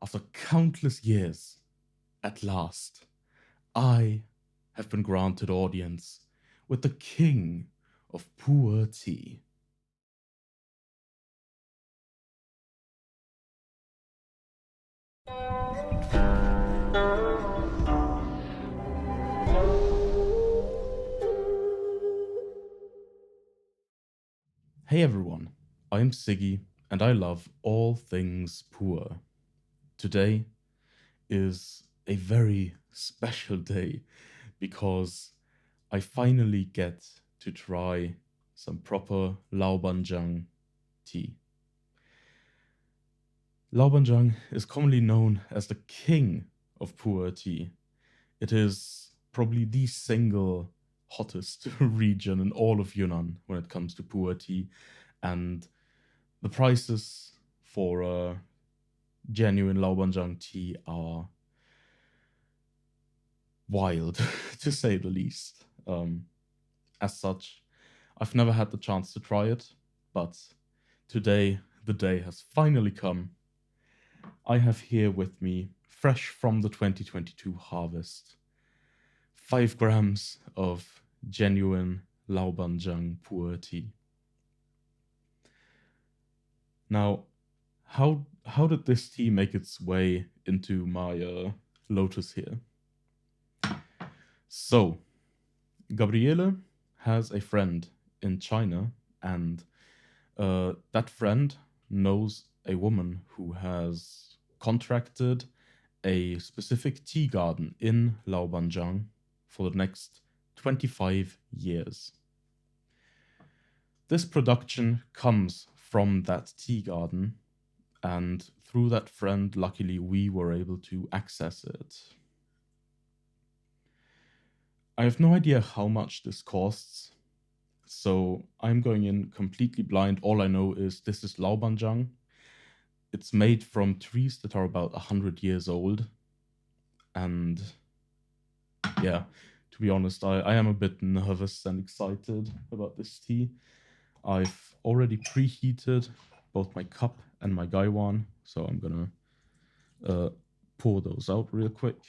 After countless years, at last, I have been granted audience with the King of Pu'er Tea. Hey everyone, I'm Sigi and I love all things pu'er. Today is a very special day because I finally get to try some proper Laobanzhang tea. Laobanzhang is commonly known as the king of pu'er tea. It is probably the single hottest region in all of Yunnan when it comes to pu'er tea, and the prices for genuine Laobanzhang tea are wild, to say the least. As such, I've never had the chance to try it, but today the day has finally come. I have here with me, fresh from the 2022 harvest, 5 grams of genuine Laobanzhang pu'er tea. Now, how did this tea make its way into my lotus here? So, Gabriele has a friend in China, and that friend knows a woman who has contracted a specific tea garden in Laobanzhang for the next 25 years. This production comes from that tea garden, and through that friend, luckily, we were able to access it. I have no idea how much this costs, so I'm going in completely blind. All I know is this is Laobanzhang. It's made from trees that are about 100 years old, and yeah, to be honest, I am a bit nervous and excited about this tea. I've already preheated both my cup and my gaiwan, so I'm gonna pour those out real quick.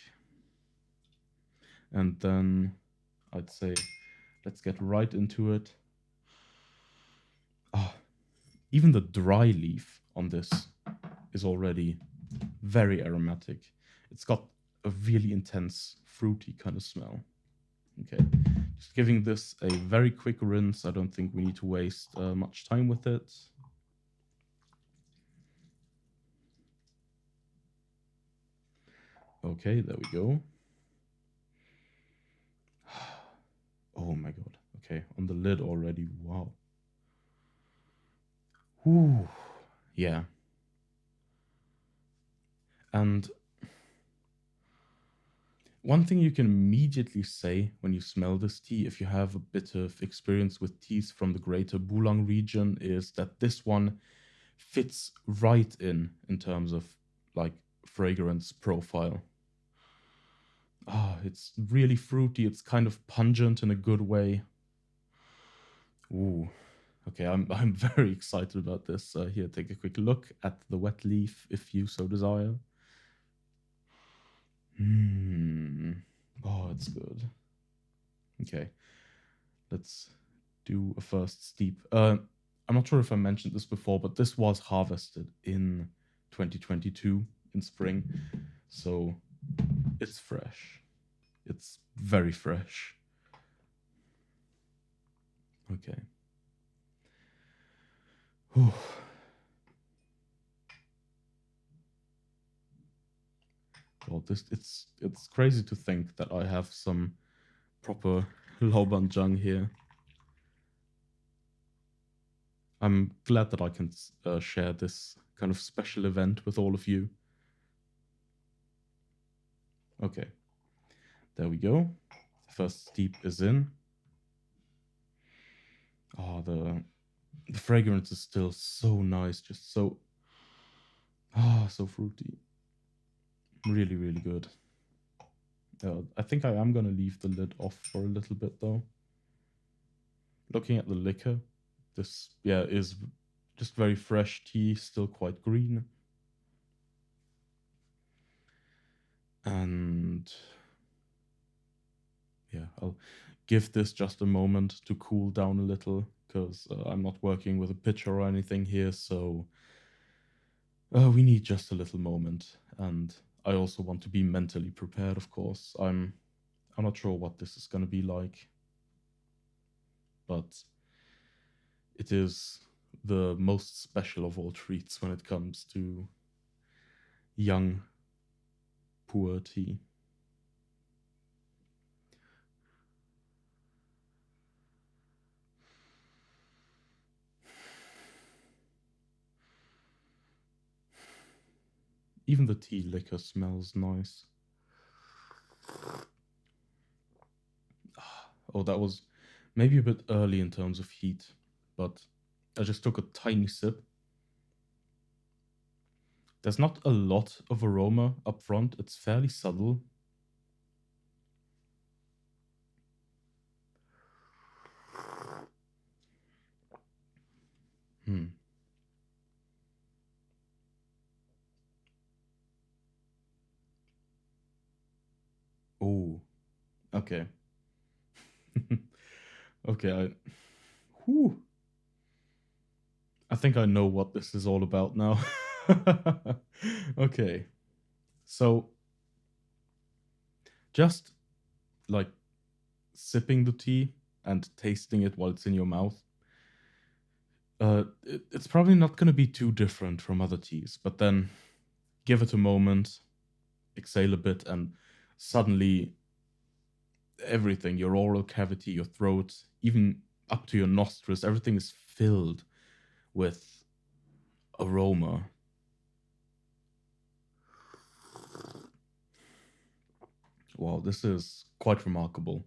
And then I'd say let's get right into it. Even the dry leaf on this is already very aromatic. It's got a really intense fruity kind of smell. Okay, just giving this a very quick rinse. I don't think we need to waste much time with it. Okay, there we go. Oh my god. Okay, on the lid already. Wow. Ooh, yeah. And one thing you can immediately say when you smell this tea, if you have a bit of experience with teas from the greater Bulang region, is that this one fits right in terms of like fragrance profile. It's really fruity. It's kind of pungent in a good way. Ooh. Okay, I'm very excited about this. Here, take a quick look at the wet leaf if you so desire. Oh, it's good. Okay, let's do a first steep. I'm not sure if I mentioned this before, but this was harvested in 2022 in spring, so it's fresh. It's very fresh. Okay. Whew. God, it's crazy to think that I have some proper Laobanzhang here. I'm glad that I can share this kind of special event with all of you. Okay, there we go. The first steep is in. Oh, the fragrance is still so nice, just so so fruity. Really, really good. I think I am gonna leave the lid off for a little bit though. Looking at the liquor, this is just very fresh tea, still quite green. I'll give this just a moment to cool down a little, because I'm not working with a pitcher or anything here, so we need just a little moment. And I also want to be mentally prepared, of course. I'm not sure what this is going to be like, but it is the most special of all treats when it comes to young pu'er tea. Even the tea liquor smells nice. Oh, that was maybe a bit early in terms of heat, but I just took a tiny sip. There's not a lot of aroma up front, it's fairly subtle. Hmm. Oh, okay. Okay, whew, I think I know what this is all about now. Okay, so just like sipping the tea and tasting it while it's in your mouth, it's probably not going to be too different from other teas, but then give it a moment, exhale a bit, and suddenly everything, your oral cavity, your throat, even up to your nostrils, everything is filled with aroma. Wow, this is quite remarkable,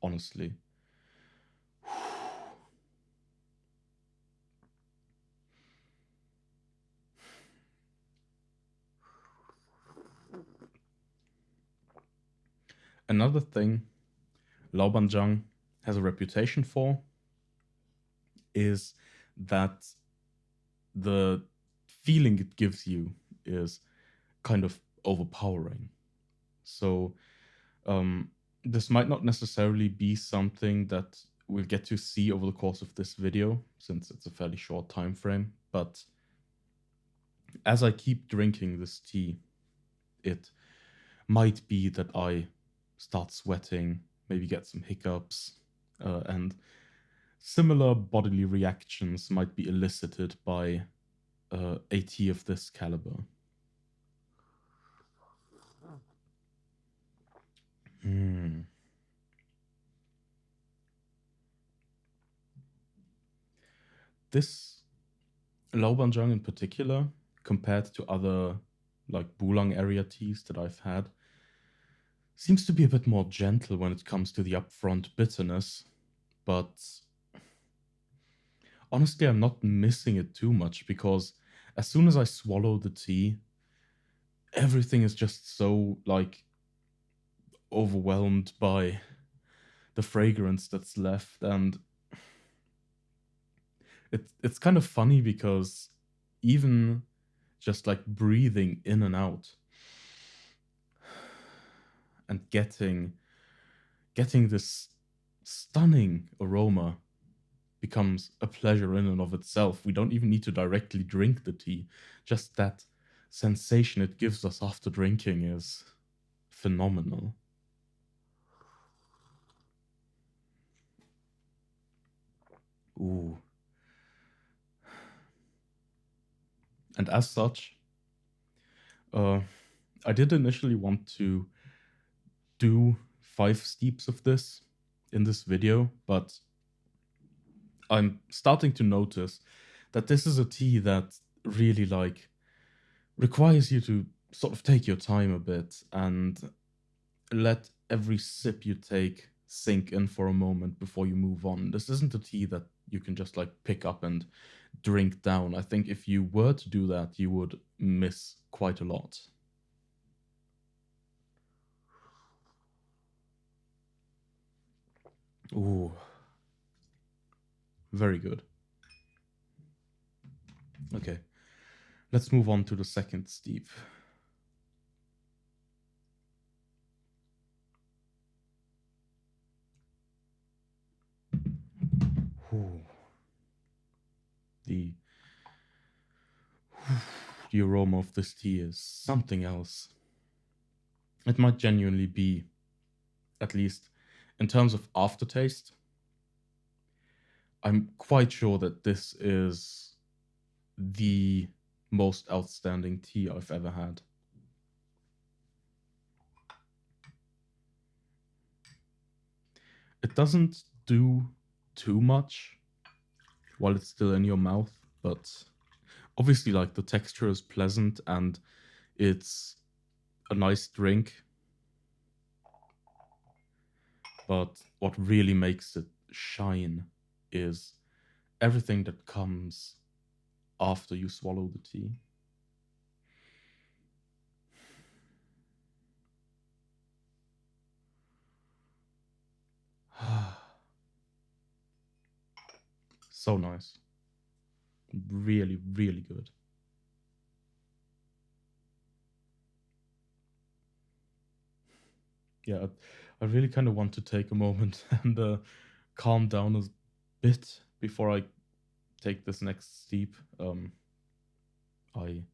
honestly. Another thing Laobanzhang has a reputation for is that the feeling it gives you is kind of overpowering. So this might not necessarily be something that we'll get to see over the course of this video, since it's a fairly short time frame. But as I keep drinking this tea, it might be that I start sweating, maybe get some hiccups, and similar bodily reactions might be elicited by a tea of this caliber. Mm. This Laobanzhang in particular, compared to other like Bulang area teas that I've had, seems to be a bit more gentle when it comes to the upfront bitterness, but honestly, I'm not missing it too much because as soon as I swallow the tea, everything is just so like overwhelmed by the fragrance that's left, and it's kind of funny because even just like breathing in and out and getting this stunning aroma becomes a pleasure in and of itself. We don't even need to directly drink the tea. Just that sensation it gives us after drinking is phenomenal. Ooh. And as such, uh, I did initially want to do 5 steeps of this in this video, but I'm starting to notice that this is a tea that really like requires you to sort of take your time a bit and let every sip you take sink in for a moment before you move on. This isn't a tea that you can just like pick up and drink down. I think if you were to do that, you would miss quite a lot. Ooh, very good. Okay, let's move on to the second steep. Ooh. The the aroma of this tea is something else. It might genuinely be, at least in terms of aftertaste, I'm quite sure that this is the most outstanding tea I've ever had. It doesn't do too much while it's still in your mouth, but obviously, like, the texture is pleasant and it's a nice drink. But what really makes it shine is everything that comes after you swallow the tea. So nice. Really, really good. Yeah, I really kind of want to take a moment and calm down a bit before I take this next steep. I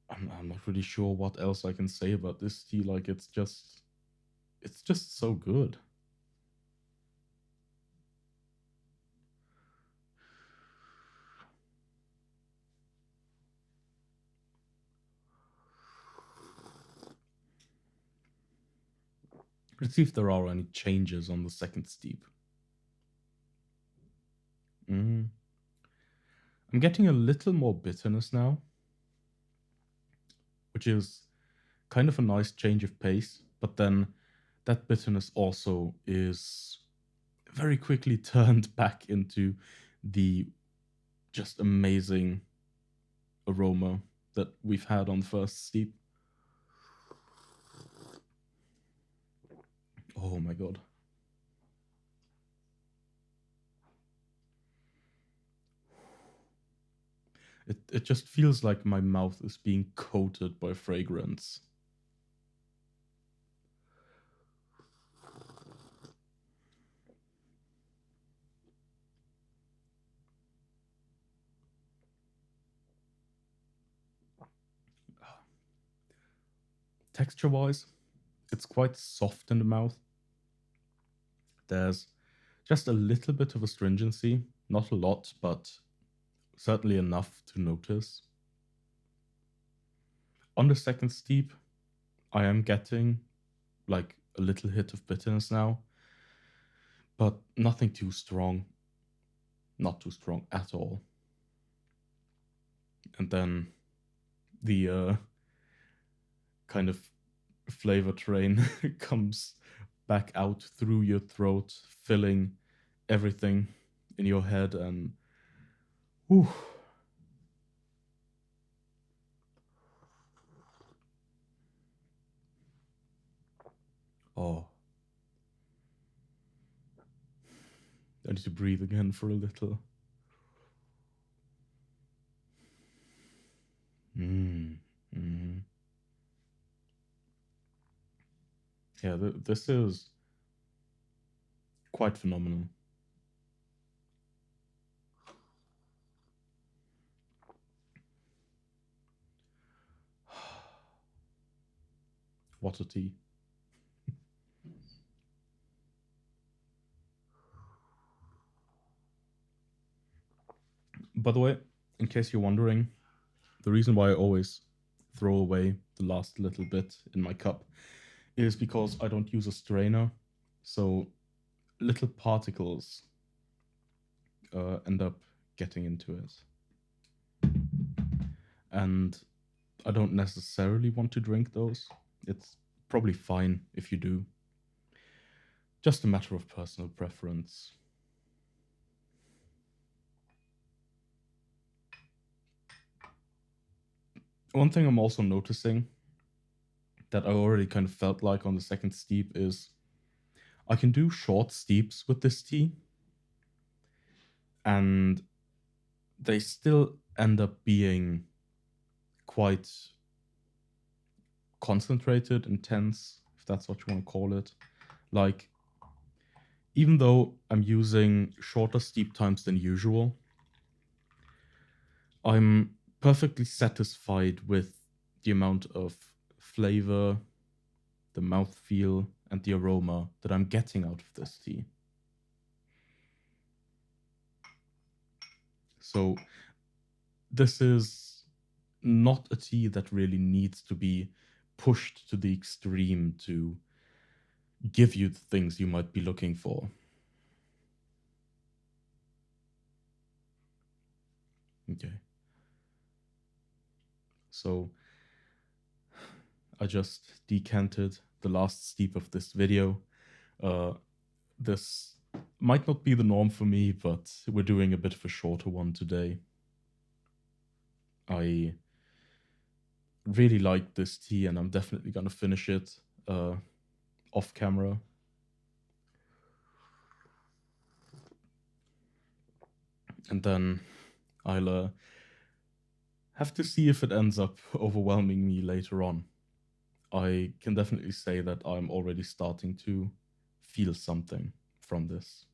I'm not really sure what else I can say about this tea. Like, it's just so good. Let's see if there are any changes on the second steep. Mm. I'm getting a little more bitterness now, which is kind of a nice change of pace, but then that bitterness also is very quickly turned back into the just amazing aroma that we've had on the first steep. Oh my god. It just feels like my mouth is being coated by fragrance. Texture wise, it's quite soft in the mouth. There's just a little bit of astringency, not a lot, but certainly enough to notice. On the second steep, I am getting like a little hit of bitterness now, but nothing too strong. Not too strong at all. And then the kind of flavor train comes back out through your throat, filling everything in your head, and whew. Oh, I need to breathe again for a little. Mm. Mm. Yeah, this is quite phenomenal. What a tea. By the way, in case you're wondering, the reason why I always throw away the last little bit in my cup is because I don't use a strainer. So little particles end up getting into it. And I don't necessarily want to drink those. It's probably fine if you do. Just a matter of personal preference. One thing I'm also noticing that I already kind of felt like on the second steep is I can do short steeps with this tea, and they still end up being quite concentrated, intense, if that's what you want to call it. Like, even though I'm using shorter steep times than usual, I'm perfectly satisfied with the amount of flavor, the mouthfeel, and the aroma that I'm getting out of this tea. So this is not a tea that really needs to be pushed to the extreme to give you the things you might be looking for. Okay. So I just decanted the last steep of this video. This might not be the norm for me, but we're doing a bit of a shorter one today. I really like this tea, and I'm definitely gonna finish it off camera. And then I'll have to see if it ends up overwhelming me later on. I can definitely say that I'm already starting to feel something from this.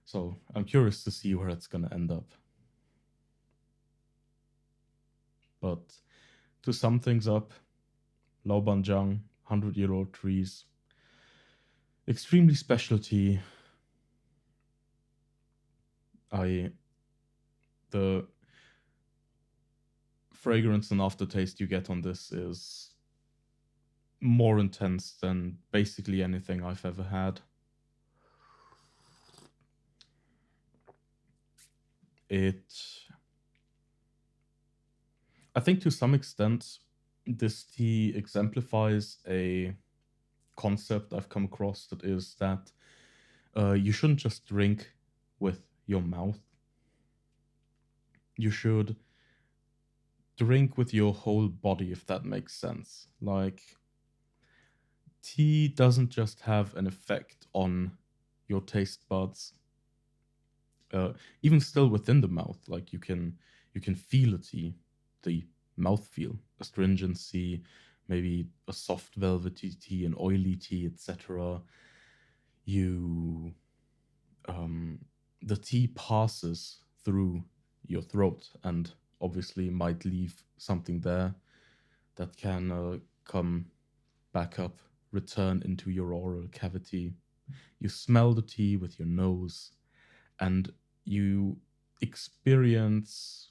So I'm curious to see where it's gonna end up. But to sum things up, Laobanzhang, 100-year-old trees, extremely special tea. The fragrance and aftertaste you get on this is more intense than basically anything I've ever had. I think to some extent, this tea exemplifies a concept I've come across, that is that you shouldn't just drink with your mouth. You should drink with your whole body, if that makes sense. Like, tea doesn't just have an effect on your taste buds, even still within the mouth. Like, you can feel a tea, the mouthfeel, astringency, maybe a soft velvety tea, an oily tea, etc. The tea passes through your throat and obviously might leave something there that can come back up, return into your oral cavity. You smell the tea with your nose, and you experience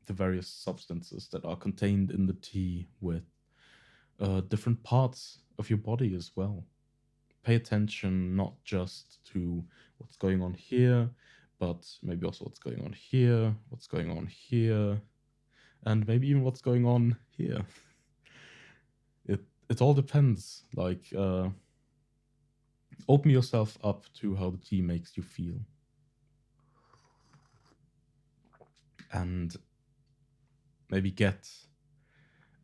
the various substances that are contained in the tea with different parts of your body as well. Pay attention not just to what's going on here, but maybe also what's going on here, what's going on here, and maybe even what's going on here. It all depends. Like, open yourself up to how the tea makes you feel. And maybe get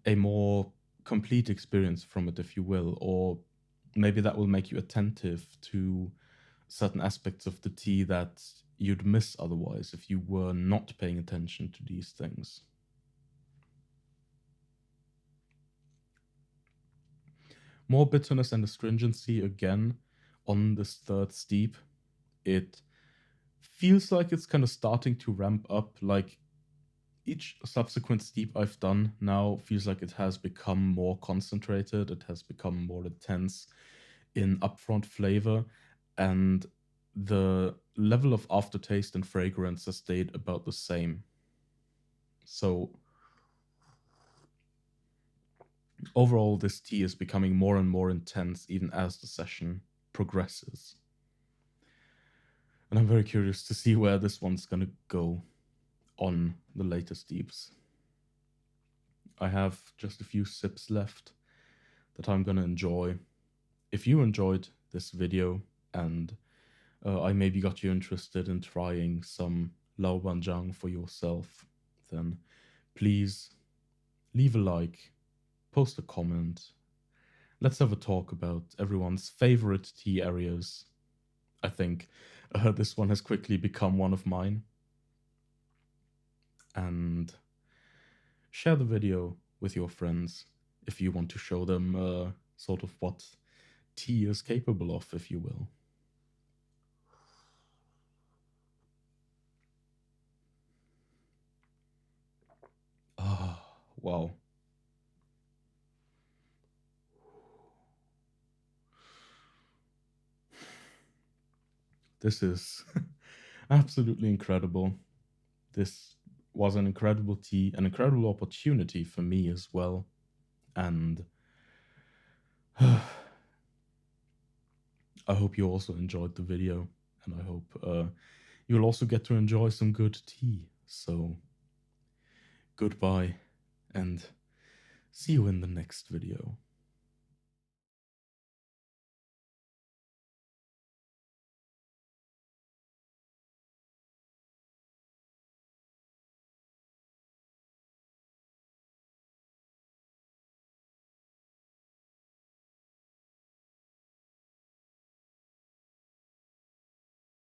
a more complete experience from it, if you will, or maybe that will make you attentive to certain aspects of the tea that you'd miss otherwise if you were not paying attention to these things. More bitterness and astringency again on this third steep. It feels like it's kind of starting to ramp up. Like, each subsequent steep I've done now feels like it has become more concentrated, it has become more intense in upfront flavor, and the level of aftertaste and fragrance has stayed about the same. So overall, this tea is becoming more and more intense even as the session progresses. And I'm very curious to see where this one's gonna go on the later steeps. I have just a few sips left that I'm gonna enjoy. If you enjoyed this video and I maybe got you interested in trying some Laobanzhang for yourself, then please leave a like, post a comment. Let's have a talk about everyone's favorite tea areas. I think this one has quickly become one of mine. And share the video with your friends if you want to show them sort of what tea is capable of, if you will. Wow. This is absolutely incredible. This was an incredible tea, an incredible opportunity for me as well. And I hope you also enjoyed the video, and I hope you'll also get to enjoy some good tea. So, goodbye, and see you in the next video.